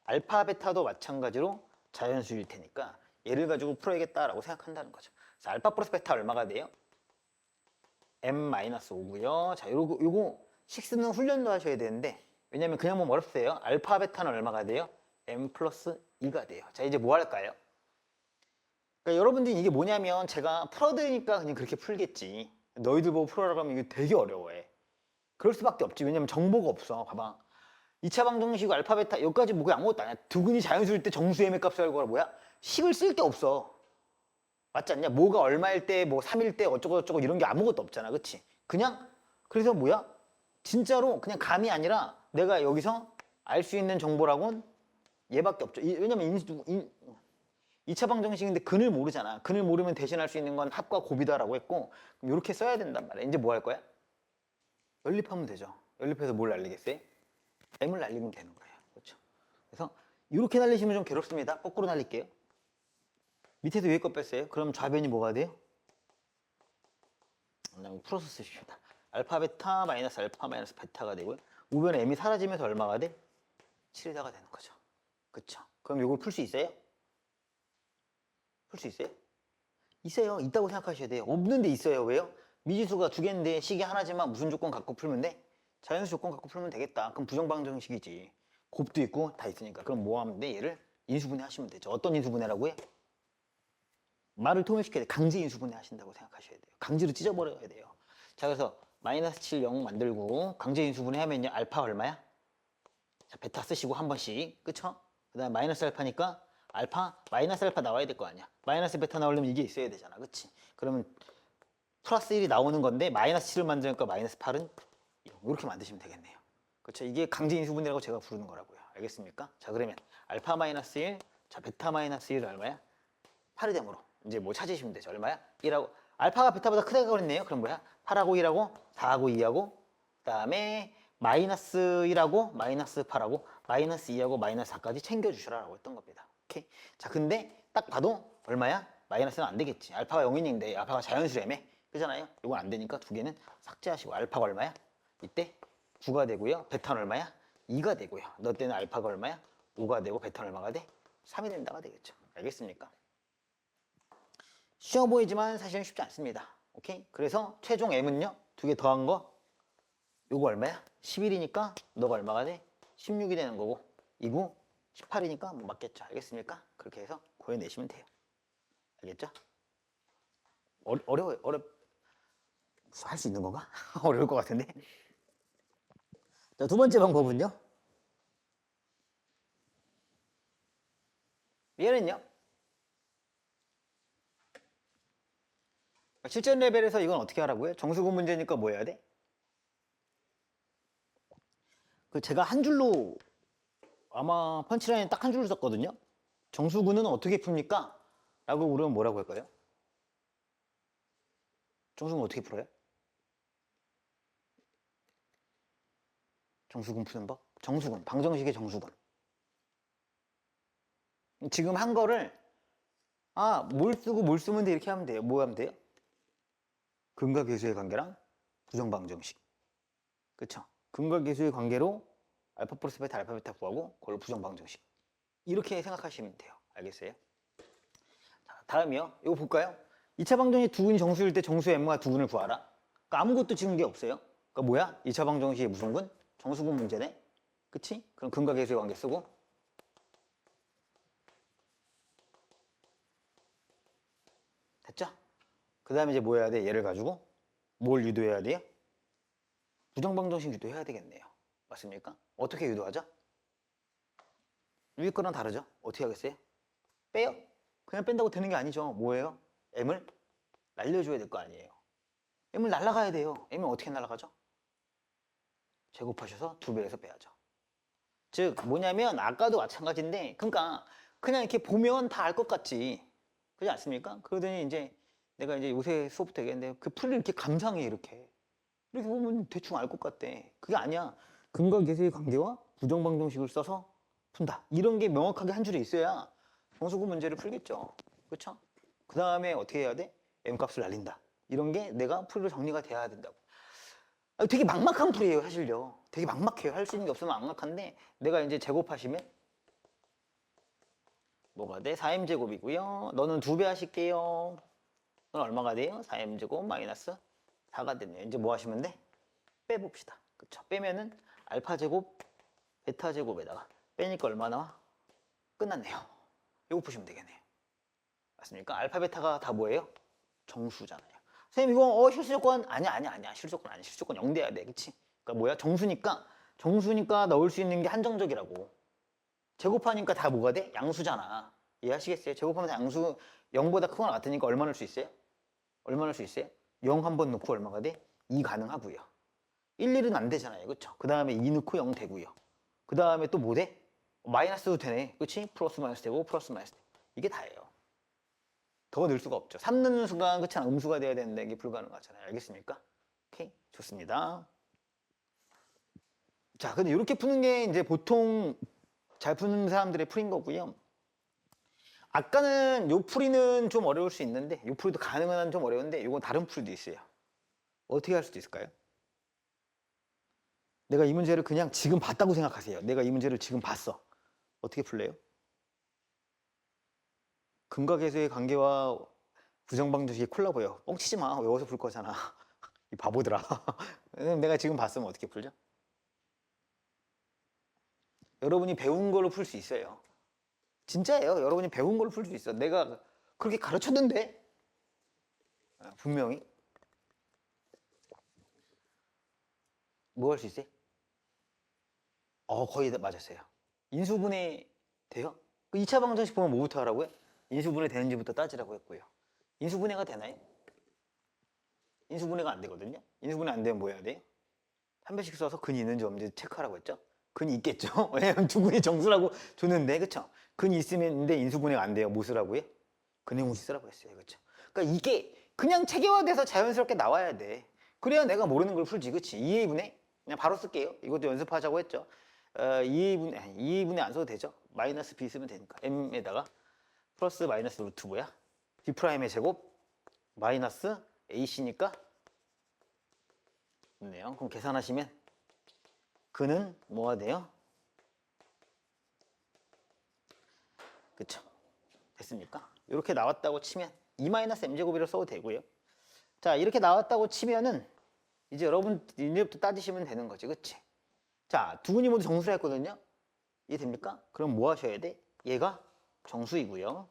알파, 베타도 마찬가지로 자연수일 테니까 얘를 가지고 풀어야겠다라고 생각한다는 거죠. 그래서 알파 플러스 베타 얼마가 돼요? m-5고요. 자, 요거 식스는 훈련도 하셔야 되는데 왜냐면 그냥 보면 어렵어요. 알파, 베타는 얼마가 돼요? m 플러스 2가 돼요. 자, 이제 뭐 할까요? 그러니까 여러분들이 이게 뭐냐면 제가 풀어드리니까 그냥 그렇게 풀겠지. 너희들 보고 풀어라고 하면 이거 되게 어려워해. 그럴 수밖에 없지. 왜냐면 정보가 없어. 봐봐. 2차 방정식 알파, 베타 여기까지 뭐 아무것도 아니야. 두근이 자연수일 때 정수 m의 값을 알고 뭐야? 식을 쓸 게 없어. 맞지 않냐? 뭐가 얼마일 때, 뭐 3일 때 어쩌고 저쩌고 이런 게 아무것도 없잖아. 그치? 그냥 그래서 뭐야? 진짜로 그냥 감이 아니라 내가 여기서 알 수 있는 정보라고는 얘밖에 없죠. 왜냐면 2차 방정식인데 근을 모르잖아. 근을 모르면 대신할 수 있는 건 합과 곱이다라고 했고 그럼 이렇게 써야 된단 말이야. 이제 뭐 할 거야? 연립하면 되죠. 연립해서 뭘 날리겠어요? m을 날리면 되는 거예요. 그렇죠? 그래서 이렇게 날리시면 좀 괴롭습니다. 거꾸로 날릴게요. 밑에서 위에 거 뺐어요. 그럼 좌변이 뭐가 돼요? 풀어서 쓰십시다. 알파 베타 마이너스 알파 마이너스 베타가 되고요. 우변에 m이 사라지면서 얼마가 돼? 7이다가 되는 거죠. 그쵸? 그럼 이걸 풀 수 있어요? 풀 수 있어요? 있어요. 있다고 생각하셔야 돼요. 없는데 있어요. 왜요? 미지수가 두 개인데 식이 하나지만 무슨 조건 갖고 풀면 돼? 자연수 조건 갖고 풀면 되겠다. 그럼 부정방정식이지. 곱도 있고 다 있으니까. 그럼 뭐 하면 돼? 얘를 인수분해 하시면 되죠. 어떤 인수분해라고 해? 말을 통일시켜야 돼. 강제 인수분해 하신다고 생각하셔야 돼요. 강제로 찢어버려야 돼요. 자, 그래서 마이너스 7, 0 만들고 강제 인수분해 하면요. 알파 얼마야? 자, 베타 쓰시고 한 번씩. 그쵸? 그 다음에 마이너스 알파니까 알파, 마이너스 알파 나와야 될 거 아니야. 마이너스 베타 나오려면 이게 있어야 되잖아. 그치? 그러면 플러스 1이 나오는 건데 마이너스 7을 만드니까 마이너스 8은 이렇게 만드시면 되겠네요. 그렇죠? 이게 강제 인수분해라고 제가 부르는 거라고요. 알겠습니까? 자, 그러면 알파 마이너스 1, 자, 베타 마이너스 1은 얼마야? 8이 되므로 이제 뭐 찾으시면 되죠. 얼마야? 1하고 알파가 베타보다 크다고 그랬네요. 그럼 뭐야? 8하고 1하고 4하고 2하고 그 다음에 마이너스 1하고 마이너스 8하고 마이너스 2하고 마이너스 4까지 챙겨주시라고 했던 겁니다. 오케이? 자, 근데 딱 봐도 얼마야? 마이너스는 안 되겠지. 알파가 0인인데 알파가 자연수라며. 그잖아요. 이건 안 되니까 두 개는 삭제하시고 알파가 얼마야? 이때 9가 되고요. 베타는 얼마야? 2가 되고요. 너 때는 알파가 얼마야? 5가 되고 베타는 얼마가 돼? 3이 된다가 되겠죠. 알겠습니까? 쉬워 보이지만 사실은 쉽지 않습니다. 오케이? 그래서 최종 m은요. 두 개 더한 거 요거 얼마야? 11이니까 너가 얼마가 돼? 16이 되는 거고 이거 18이니까 뭐 맞겠죠. 알겠습니까? 그렇게 해서 구해내시면 돼요. 알겠죠? 어려워요. 할 수 있는 건가? 어려울 것 같은데. 자, 두 번째 방법은요. 얘는요. 실전 레벨에서 이건 어떻게 하라고요? 정수분 문제니까 뭐 해야 돼? 그 제가 한 줄로 아마 펀치라인 딱 한 줄로 썼거든요. 정수분은 어떻게 풉니까? 라고 물으면 뭐라고 할까요? 정수분 어떻게 풀어요? 정수분 푸는 법? 정수분, 방정식의 정수분. 지금 한 거를 뭘 쓰고 뭘 쓰면 돼 이렇게 하면 돼요. 뭐 하면 돼요? 근과 계수의 관계랑 부정방정식. 그쵸? 근과 계수의 관계로 알파 플러스 베타 알파 베타 구하고 그걸 부정방정식. 이렇게 생각하시면 돼요. 알겠어요? 자, 다음이요. 이거 볼까요? 2차 방정식 두 근이 정수일 때 정수 m과 두 근을 구하라. 그러니까 아무것도 지은 게 없어요. 그러니까 뭐야? 2차 방정식이 무슨 근? 정수근 문제네. 그치? 그럼 근과 계수의 관계 쓰고 됐죠? 그 다음에 이제 뭐 해야 돼? 얘를 가지고 뭘 유도해야 돼요? 부정방정식 유도해야 되겠네요. 맞습니까? 어떻게 유도하죠? 위에 거랑 다르죠? 어떻게 하겠어요? 빼요? 그냥 뺀다고 되는 게 아니죠. 뭐예요? m을 날려줘야 될 거 아니에요. m을 날라가야 돼요. m은 어떻게 날라가죠? 제곱하셔서 2배에서 빼야죠. 즉 뭐냐면 아까도 마찬가지인데 그러니까 그냥 이렇게 보면 다 알 것 같지. 그렇지 않습니까? 그러더니 이제 내가 이제 요새 수업부터 얘기했는데 그 풀을 이렇게 감상해 이렇게 보면 대충 알 것 같대. 그게 아니야. 근과 계수의 관계와 부정방정식을 써서 푼다. 이런 게 명확하게 한 줄에 있어야 정수구 문제를 풀겠죠. 그렇죠? 그 다음에 어떻게 해야 돼? m값을 날린다. 이런 게 내가 풀로 정리가 돼야 된다고. 되게 막막한 풀이에요, 사실요. 되게 막막해요. 할 수 있는 게 없으면 막막한데 내가 이제 제곱하시면 뭐가 돼? 4m제곱이고요. 너는 2배 하실게요. 그럼 얼마가 돼요? 4m제곱 마이너스 4가 됐네요. 이제 뭐 하시면 돼? 빼봅시다. 그쵸? 빼면은 알파제곱, 베타제곱에다가 빼니까 얼마 나와? 끝났네요. 이거 푸시면 되겠네요. 맞습니까? 알파, 베타가 다 뭐예요? 정수잖아요. 선생님 이거 실수조건 아니야. 실수조건 아니야. 실수조건 0 돼야 돼. 그치? 그러니까 뭐야? 정수니까 넣을 수 있는 게 한정적이라고. 제곱하니까 다 뭐가 돼? 양수잖아. 이해하시겠어요? 제곱하면서 양수 0보다 크거나 같으니까 얼마 넣을 수 있어요? 얼마 넣을 수 있어요? 0 한 번 넣고 얼마가 돼? 2 가능하고요. 1, 1은 안 되잖아요. 그쵸? 그 다음에 2 넣고 0 되고요. 그 다음에 또 뭐 돼? 마이너스도 되네. 그치? 플러스 마이너스 되고 플러스 마이너스 되고. 이게 다예요. 더 넣을 수가 없죠. 3 넣는 순간 그렇잖아. 음수가 돼야 되는데 이게 불가능하잖아요. 알겠습니까? 오케이. 좋습니다. 자, 근데 이렇게 푸는 게 이제 보통 잘 푸는 사람들의 풀인 거고요. 아까는 요 풀이는 좀 어려울 수 있는데 요 풀이도 가능한 좀 어려운데 이건 다른 풀이도 있어요. 어떻게 할 수도 있을까요? 내가 이 문제를 그냥 지금 봤다고 생각하세요. 내가 이 문제를 지금 봤어. 어떻게 풀래요? 근과 계수의 관계와 부정방정식이 콜라보예요. 뻥치지 마. 외워서 풀 거잖아. 이 바보들아. 내가 지금 봤으면 어떻게 풀죠? 여러분이 배운 걸로 풀 수 있어요. 진짜예요. 여러분이 배운 걸로 풀 수 있어. 내가 그렇게 가르쳤는데 분명히 뭐 할 수 있어요? 거의 다 맞았어요. 인수분해 돼요? 그 2차 방정식 보면 뭐부터 하라고요? 인수분해 되는지부터 따지라고 했고요. 인수분해가 되나요? 인수분해가 안 되거든요. 인수분해 안 되면 뭐 해야 돼요? 한 배씩 써서 근이 있는지 없는지 체크하라고 했죠. 근이 있겠죠. 왜냐면 두 근이 정수라고 줬는데 그쵸? 근이 있으면 인수분해가 안 돼요. 뭐 쓰라고요? 근해공식 쓰라고 했어요. 그쵸? 그러니까 이게 그냥 체계화돼서 자연스럽게 나와야 돼. 그래야 내가 모르는 걸 풀지. 그치? 2A분해 그냥 바로 쓸게요. 이것도 연습하자고 했죠. 2A분해 안 써도 되죠. 마이너스 B 쓰면 되니까 M에다가 플러스 마이너스 루트 뭐야? B'의 제곱 마이너스 AC니까 좋네요. 그럼 계산하시면 그는 뭐가 돼요? 그쵸? 됐습니까? 이렇게 나왔다고 치면 2-m제곱이라고 써도 되고요. 자, 이렇게 나왔다고 치면은 이제 여러분 이제부터 따지시면 되는 거지, 그치? 자, 두 분이 모두 정수를 했거든요. 이해됩니까? 그럼 뭐 하셔야 돼? 얘가 정수이고요.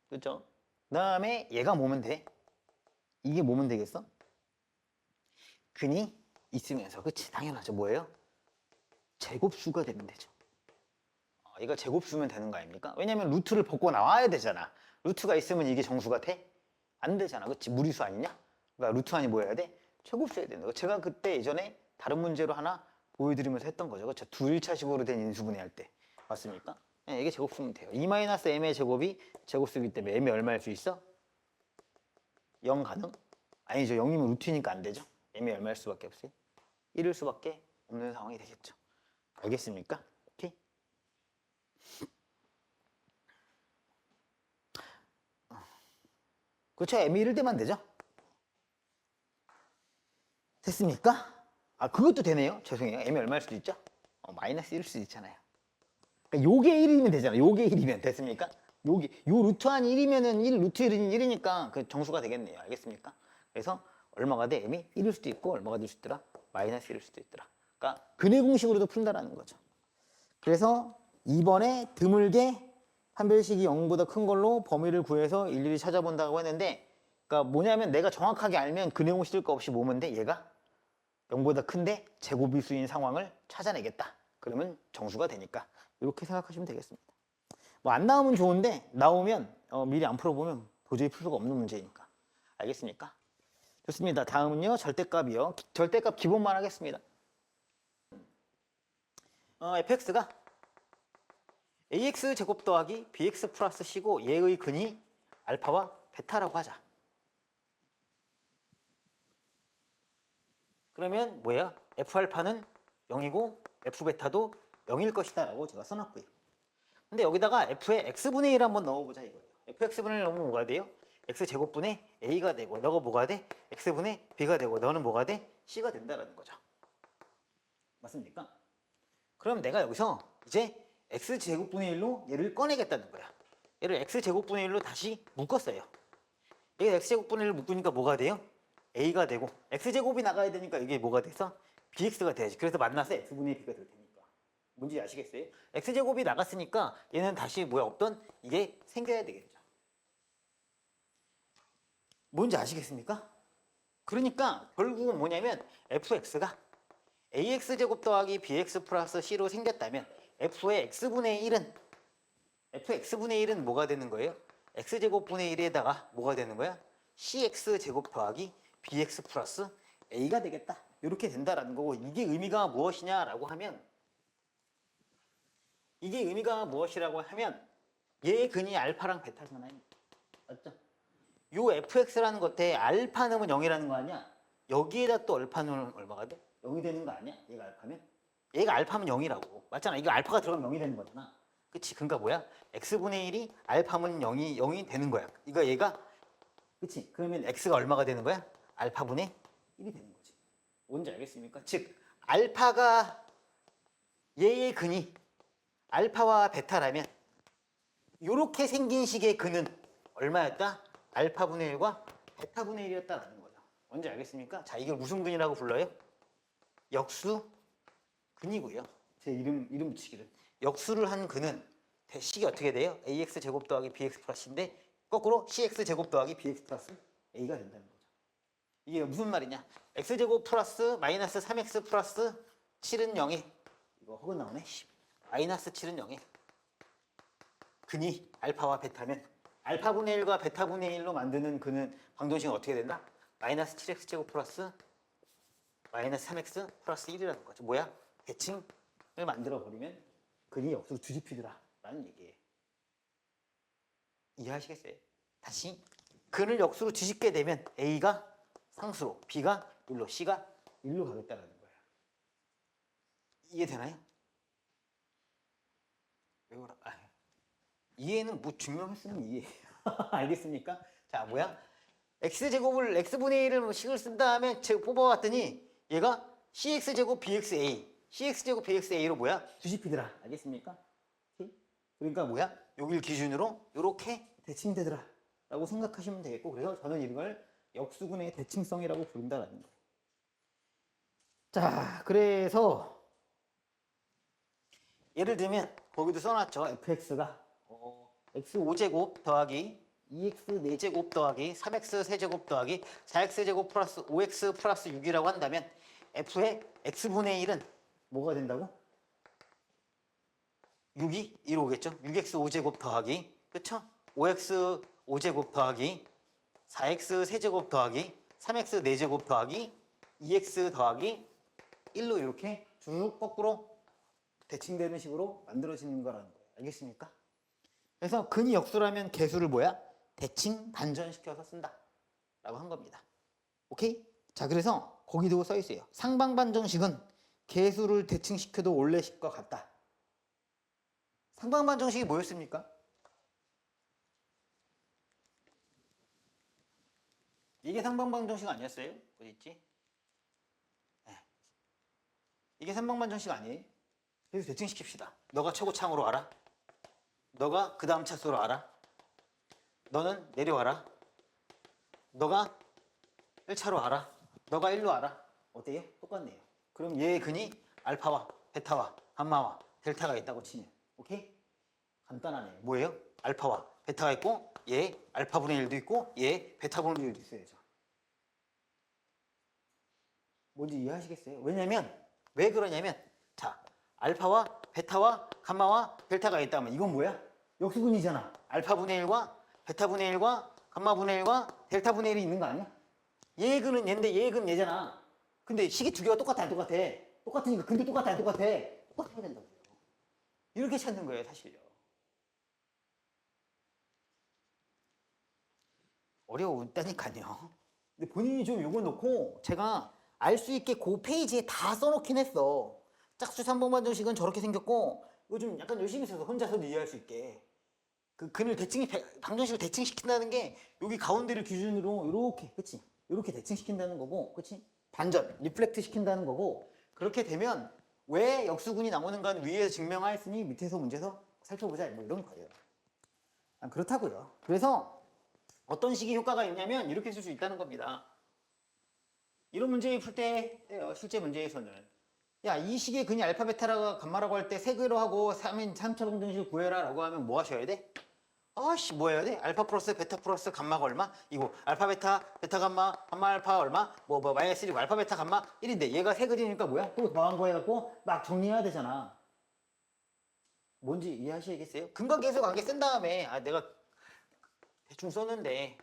그죠? 그 다음에 얘가 뭐면 돼? 이게 뭐면 되겠어? 근이 있으면서, 그치? 당연하죠. 뭐예요? 제곱수가 되면 되죠. 얘가 제곱수면 되는 거 아닙니까? 왜냐면 루트를 벗고 나와야 되잖아. 루트가 있으면 이게 정수가 돼? 안 되잖아. 그치? 무리수 아니냐? 그러니까 루트 안이 뭐 해야 돼? 제곱수여야 된다. 제가 그때 예전에 다른 문제로 하나 보여드리면서 했던 거죠. 그렇죠? 두 1차식으로 된 인수분해 할 때. 맞습니까? 네, 이게 제곱수면 돼요. 2-m의 제곱이 제곱수이기 때문에 m이 얼마일 수 있어? 0 가능? 아니죠. 0이면 루트니까 안 되죠. m이 얼마일 수밖에 없어요? 1일 수밖에 없는 상황이 되겠죠. 알겠습니까? 오케이? 그렇죠. m이 1일 때만 되죠. 됐습니까? 아, 그것도 되네요. 죄송해요. m이 얼마일 수도 있죠? 마이너스 1일 수도 있잖아요. 그러니까 요게 1이면 되잖아. 요게 1이면 됐습니까? 요 루트 한 1이면은 1 루트 1은 1이니까 그 정수가 되겠네요. 알겠습니까? 그래서 얼마가 돼? m이 1일 수도 있고 얼마가 될 수 있더라? 마이너스 1일 수도 있더라. 그러니까 근의 공식으로도 푼다라는 거죠. 그래서 이번에 드물게 판별식이 0보다 큰 걸로 범위를 구해서 일일이 찾아본다고 했는데, 그러니까 뭐냐면 내가 정확하게 알면 근의 공식 쓸 거 없이 뭐면 돼? 얘가 0보다 큰데 제곱일수인 상황을 찾아내겠다. 그러면 정수가 되니까 이렇게 생각하시면 되겠습니다. 뭐 안 나오면 좋은데 나오면 미리 안 풀어보면 도저히 풀 수가 없는 문제니까. 알겠습니까? 좋습니다. 다음은요. 절대값이요. 절대값 기본만 하겠습니다. fx가 ax 제곱 더하기 bx 플러스 c고 얘의 근이 알파와 베타라고 하자. 그러면 뭐야? f알파는 0이고 f베타도 0일 것이다 라고 제가 써놨고요. 근데 여기다가 f의 x분의 1 한번 넣어보자 이거예요. fx분의 1 넣으면 뭐가 돼요? x제곱분의 a가 되고 너가 뭐가 돼? x분의 b가 되고 너는 뭐가 돼? c가 된다라는 거죠. 맞습니까? 그럼 내가 여기서 이제 x제곱분의 1로 얘를 꺼내겠다는 거야. 얘를 x제곱분의 1로 다시 묶었어요. 얘가 x제곱분의 1로 묶으니까 뭐가 돼요? a가 되고 x제곱이 나가야 되니까 이게 뭐가 돼서 bx가 돼야지. 그래서 만나서 x분의 b가 될 테니까. 뭔지 아시겠어요? x제곱이 나갔으니까 얘는 다시 뭐야 없던 이게 생겨야 되겠죠. 뭔지 아시겠습니까? 그러니까 결국은 뭐냐면 fx가 ax제곱 더하기 bx 플러스 c로 생겼다면 f의 x분의 1은 뭐가 되는 거예요? x제곱분의 1에다가 뭐가 되는 거야? cx제곱 더하기 bx 플러스 a가 되겠다. 이렇게 된다라는 거고, 이게 의미가 무엇이냐라고 하면 얘의 근이 알파랑 베타잖아요. 맞죠? 요 fx라는 것에 알파 넣으면 0이라는 거 아니야? 여기에다 또 알파 넣으면 얼마가 돼? 0이 되는 거 아니야? 얘가 알파면 0이라고. 맞잖아. 이거 알파가 들어가면 0이 되는 거잖아. 그치? 그러니까 뭐야? x분의 1이 알파면 0이 되는 거야. 이거 얘가 그치? 그러면 x가 얼마가 되는 거야? 알파분의 1이 되는 거지. 뭔지 알겠습니까? 즉 알파가 얘의 근이 알파와 베타라면 이렇게 생긴 식의 근은 얼마였다? 알파분의 1과 베타분의 1이었다라는 거죠. 뭔지 알겠습니까? 자, 이걸 무슨 근이라고 불러요? 역수 근이고요. 제 이름 붙이기를. 역수를 한 근은 식이 어떻게 돼요? ax 제곱 더하기 bx 플러스인데 거꾸로 cx 제곱 더하기 bx 플러스 a가 된다는 거죠. 이게 무슨 말이냐? x제곱 플러스 마이너스 3x 플러스 7은 0이 이거 허근 나오네. 마이너스 7은 0이 근이 알파와 베타면 알파분의 1과 베타분의 1로 만드는 근은 방정식은 어떻게 된다? 마이너스 7x제곱 플러스 마이너스 3x 플러스 1이라는 거죠. 뭐야? 대칭을 만들어버리면 근이 역수로 뒤집히더라 라는 얘기예요. 이해하시겠어요? 다시 근을 역수로 뒤집게 되면 a가 상수로, b가 1로, c가 1로 가겠다는 거예요. 이해되나요? 이해는 뭐 증명했으면 이해해요. 알겠습니까? 자, 뭐야? x제곱을 x분의 1을 식을 쓴다 하면 뽑아봤더니 얘가 cx제곱 bxa cx제곱 bxa로 뭐야? 뒤집히더라. 알겠습니까? 그러니까 뭐야? 여길 기준으로 이렇게 대칭되더라 라고 생각하시면 되겠고, 그래서 저는 이걸 역수근의 대칭성이라고 부른다라는 거예요. 자, 그래서 예를 들면 거기도 써놨죠. fx가 x 5제곱 더하기 2x 4제곱 더하기 3x 세제곱 더하기 4x 제곱 플러스 5x 플러스 6이라고 한다면 f의 x분의 1은 뭐가 된다고? 6이 1 오겠죠? 6x 5제곱 더하기, 그쵸? 5x 5제곱 더하기 4x 세제곱 더하기 3x 4제곱 더하기 2x 더하기 1로 이렇게 쭉 거꾸로 대칭되는 식으로 만들어지는 거라는 거예요. 알겠습니까? 그래서 근이 역수라면 개수를 뭐야? 대칭 반전시켜서 쓴다 라고 한 겁니다. 오케이? 자, 그래서 거기도 써 있어요. 상방반정식은 개수를 대칭시켜도 원래식과 같다. 상방반정식이 뭐였습니까? 이게 상방반정식 아니었어요? 어디 있지? 네. 이게 상방반정식 아니에요? 그래서 대칭시킵시다. 너가 최고창으로 알아? 너가 그 다음 차수로 알아? 너는 내려와라. 너가 1차로 알아. 너가 1로 알아. 어때요? 똑같네요. 그럼 얘의 근이 알파와 베타와 감마와 델타가 있다고 치면, 오케이? 간단하네요. 뭐예요? 알파와 베타가 있고 얘 알파분의 1도 있고 얘 베타분의 1도 있어야죠. 뭔지 이해하시겠어요? 왜냐면 왜 그러냐면, 자, 알파와 베타와 감마와 델타가 있다면 이건 뭐야? 역수근이잖아. 알파분의 1과 베타분의 1과 감마분의 1과 델타분의 1이 있는 거 아니야? 얘의 근은 얘인데 얘의 근은 얘잖아. 근데 식이 두 개가 똑같아 안 똑같아? 똑같으니까 근도 똑같아 안 똑같아? 똑같아야 된다고요. 이렇게 찾는 거예요, 사실요. 어려웠다니까요. 근데 본인이 좀 요거 놓고 제가 알 수 있게 그 페이지에 다 써놓긴 했어. 짝수 3번반정식은 저렇게 생겼고, 이거 좀 약간 열심히 써서 혼자서 이해할 수 있게. 그 근을 방정식을 대칭시킨다는 게 여기 가운데를 기준으로 이렇게, 그치? 이렇게 대칭시킨다는 거고, 그치? 반전, 리플렉트 시킨다는 거고, 그렇게 되면 왜 역수근이 나오는가는 위에서 증명하였으니 밑에서 문제에서 살펴보자, 뭐 이런 거예요. 그렇다고요. 그래서 어떤 식의 효과가 있냐면 이렇게 쓸 수 있다는 겁니다. 이런 문제 풀 때, 실제 문제에서는 야, 이 식의 근이 알파 베타라고 감마라고 할 때 세 개로 하고 3차 방정식을 구해라 라고 하면 뭐 하셔야 돼? 아씨, 뭐 해야 돼? 알파 플러스 베타 플러스 감마가 얼마? 이거 알파 베타 베타 감마 감마 알파 얼마? 뭐 마이너스 1이고 알파 베타 감마 1인데 얘가 세 그리니까 뭐야? 또 더한 거 해갖고 막 정리해야 되잖아. 뭔지 이해하시겠어요? 근각계수 관계 쓴 다음에 내가 대충 썼는데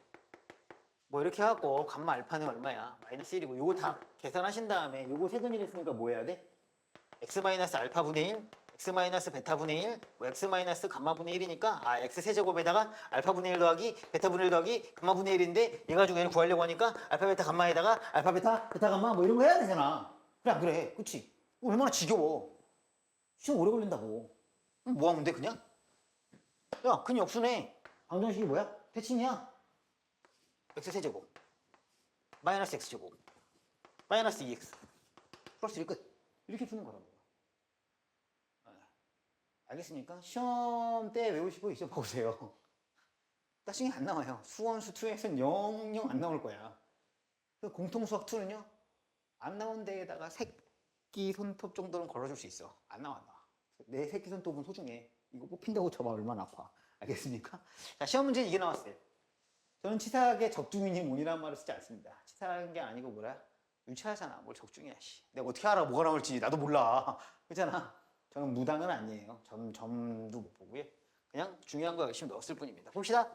뭐 이렇게 하고 감마 알파는 얼마야? 마이너스 1이고 요거 다 계산하신 다음에 요거 세 근이를 쓰니까 뭐 해야 돼? x 마이너스 알파분의 1, x 마이너스 베타분의 1, 뭐 x 마이너스 감마분의 1이니까 x 세제곱에다가 알파분의 1 더하기 베타분의 1 더하기 감마분의 1인데 얘 가지고 얘를 구하려고 하니까 알파 베타 감마에다가 알파 베타 베타 감마 뭐 이런 거 해야 되잖아. 그래 안 그래? 그치? 얼마나 지겨워. 시험 오래 걸린다고. 뭐 하면 돼 그냥? 야, 근이 역수네. 방정식이 뭐야? 대칭이야. x 세제곱 마이너스 x제곱 마이너스 2x 플러스 1 끝. 이렇게 푸는 거라고. 알겠습니까? 시험 때 외우시고 있어 보세요. 나중에 안 나와요. 수원수 2x는 영영 안 나올 거야. 공통수학 2는요 안 나온 데에다가 새끼 손톱 정도는 걸어줄 수 있어. 안 나와. 내 새끼 손톱은 소중해. 이거 뽑힌다고 쳐봐 얼마나 아파. 알겠습니까? 자, 시험 문제는 이게 나왔어요. 저는 치사하게 적중이니 문이라는 말을 쓰지 않습니다. 치사한 게 아니고 뭐라? 유치하잖아. 뭘 적중이야. 씨. 내가 어떻게 알아 뭐가 나올지. 나도 몰라. 그렇잖아. 저는 무당은 아니에요. 점도 못 보고요. 그냥 중요한 거 열심히 넣었을 뿐입니다. 봅시다.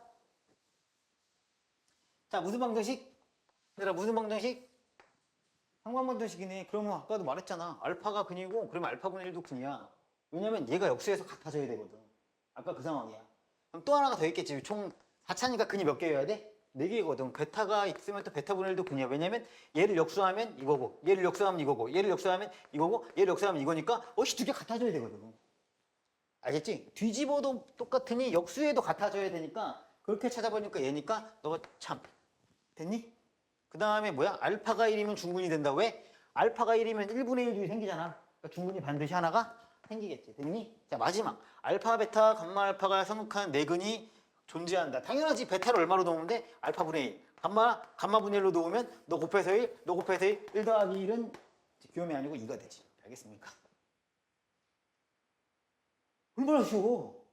자, 무슨 방정식? 얘들아, 무슨 방정식? 상방방정식이네. 그러면 아까도 말했잖아. 알파가 근이고 그러면 알파분의 1도 근이야. 왜냐면 얘가 역수에서 같아져야 되거든. 아까 그 상황이야. 그럼 또 하나가 더 있겠지. 총 4차니까 근이 몇 개여야 돼? 4개거든. 베타가 있으면 또 베타분의 1도 근이야. 왜냐면 얘를 역수하면 이거고 얘를 역수하면 이거고 얘를 역수하면 이거고 얘를 역수하면 이거니까 두 개 같아져야 되거든. 알겠지? 뒤집어도 똑같으니 역수에도 같아져야 되니까 그렇게 찾아보니까 얘니까 너가 참 됐니? 그 다음에 뭐야? 알파가 1이면 중근이 된다. 왜? 알파가 1이면 1분의 1이 생기잖아. 그러니까 중근이 반드시 하나가 생기겠지. 됐니? 자, 마지막. 알파, 베타, 감마, 알파가 성극한 네근이 존재한다. 당연하지. 베타를 얼마로 놓으면 돼? 알파분의 1. 감마분의 1로 놓으면 너 곱해서 1, 너 곱해서 1 더하기 1은 귀염이 아니고 2가 되지. 알겠습니까? 얼마나 쉬워.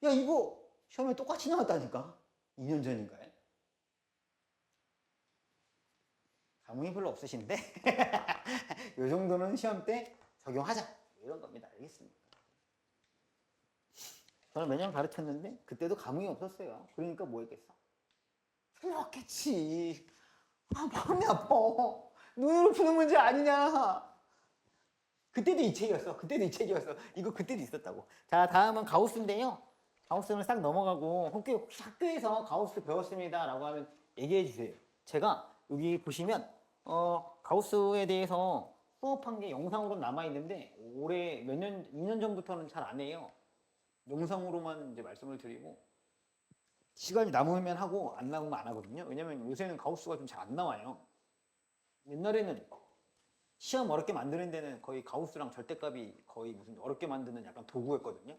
야, 이거 시험에 똑같이 나왔다니까. 2년 전인가요? 감흥이 별로 없으신데 이 정도는 시험 때 적용하자 이런 겁니다. 알겠습니까? 저는 매년 가르쳤는데 그때도 감흥이 없었어요. 그러니까 뭐 했겠어? 틀렸겠지. 아, 마음이 아파. 눈으로 푸는 문제 아니냐. 그때도 이 책이었어. 그때도 이 책이었어. 이거 그때도 있었다고. 자, 다음은 가우스인데요. 가우스는 싹 넘어가고 혹시 학교에서 가우스 배웠습니다 라고 하면 얘기해 주세요. 제가 여기 보시면 가우스에 대해서 수업한 게 영상으로 남아있는데 올해 몇 년, 2년 전부터는 잘 안 해요. 영상으로만 이제 말씀을 드리고 시간이 남으면 하고 안 남으면 안 하거든요. 왜냐면 요새는 가우스가 좀 잘 안 나와요. 옛날에는 시험 어렵게 만드는 데는 거의 가우스랑 절대값이 거의 무슨 어렵게 만드는 약간 도구였거든요.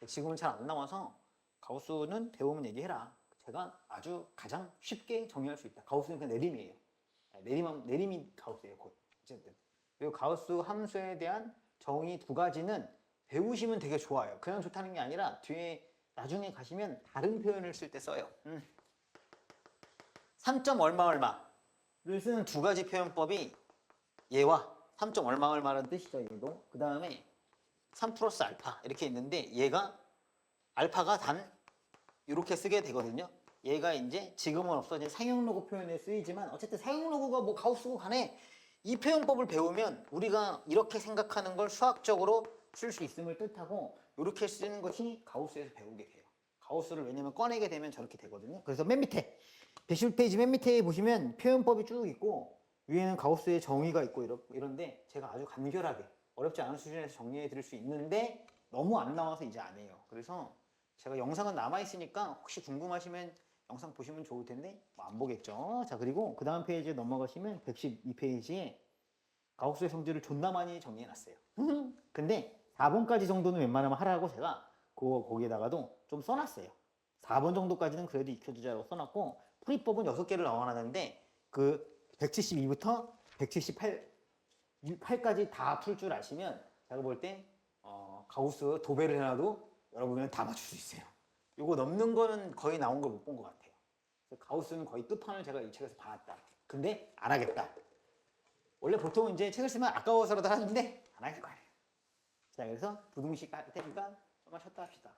지금은 잘 안 나와서 가우스는 배우면 얘기해라. 제가 아주 가장 쉽게 정의할 수 있다. 가우스는 그냥 내림이에요. 내림이 가우스예요. 곧. 어쨌든. 그리고 가우스 함수에 대한 정의 두 가지는 배우시면 되게 좋아요. 그냥 좋다는 게 아니라 뒤에 나중에 가시면 다른 표현을 쓸 때 써요. 3점 얼마 얼마를 쓰는 두 가지 표현법이 얘와 3점 얼마 얼마라는 뜻이죠. 얘도. 그 다음에 3 플러스 알파 이렇게 있는데 얘가 알파가 단 이렇게 쓰게 되거든요. 얘가 이제 지금은 없어진 상용로그 표현에 쓰이지만 어쨌든 상용로그가 뭐 가우스고 간에 이 표현법을 배우면 우리가 이렇게 생각하는 걸 수학적으로 쓸 수 있음을 뜻하고 이렇게 쓰는 것이 가우스에서 배우게 돼요. 가우스를 왜냐면 꺼내게 되면 저렇게 되거든요. 그래서 맨 밑에 110페이지 맨 밑에 보시면 표현법이 쭉 있고 위에는 가우스의 정의가 있고 이런데 제가 아주 간결하게 어렵지 않은 수준에서 정리해 드릴 수 있는데 너무 안 나와서 이제 안 해요. 그래서 제가 영상은 남아 있으니까 혹시 궁금하시면 영상 보시면 좋을 텐데 뭐 안 보겠죠. 자, 그리고 그 다음 페이지에 넘어가시면 112페이지에 가우스의 성질을 존나 많이 정리해 놨어요. 근데 4번까지 정도는 웬만하면 하라고 제가 거기에다가도 좀 써놨어요. 4번 정도까지는 그래도 익혀두자고 써놨고 풀이법은 6개를 나와놨는데 그 172부터 178까지 다 풀 줄 아시면 제가 볼 때 가우스 도배를 해놔도 여러분은 다 맞출 수 있어요. 이거 넘는 거는 거의 나온 걸 못 본 것 같아요. 가우스는 거의 끝판을 제가 이 책에서 봐왔다. 근데 안 하겠다. 원래 보통 이제 책을 쓰면 아까워서라도 하는데 안 할 거예요. 자, 그래서 부등식 할 테니까 좀만 쉬었다 합시다.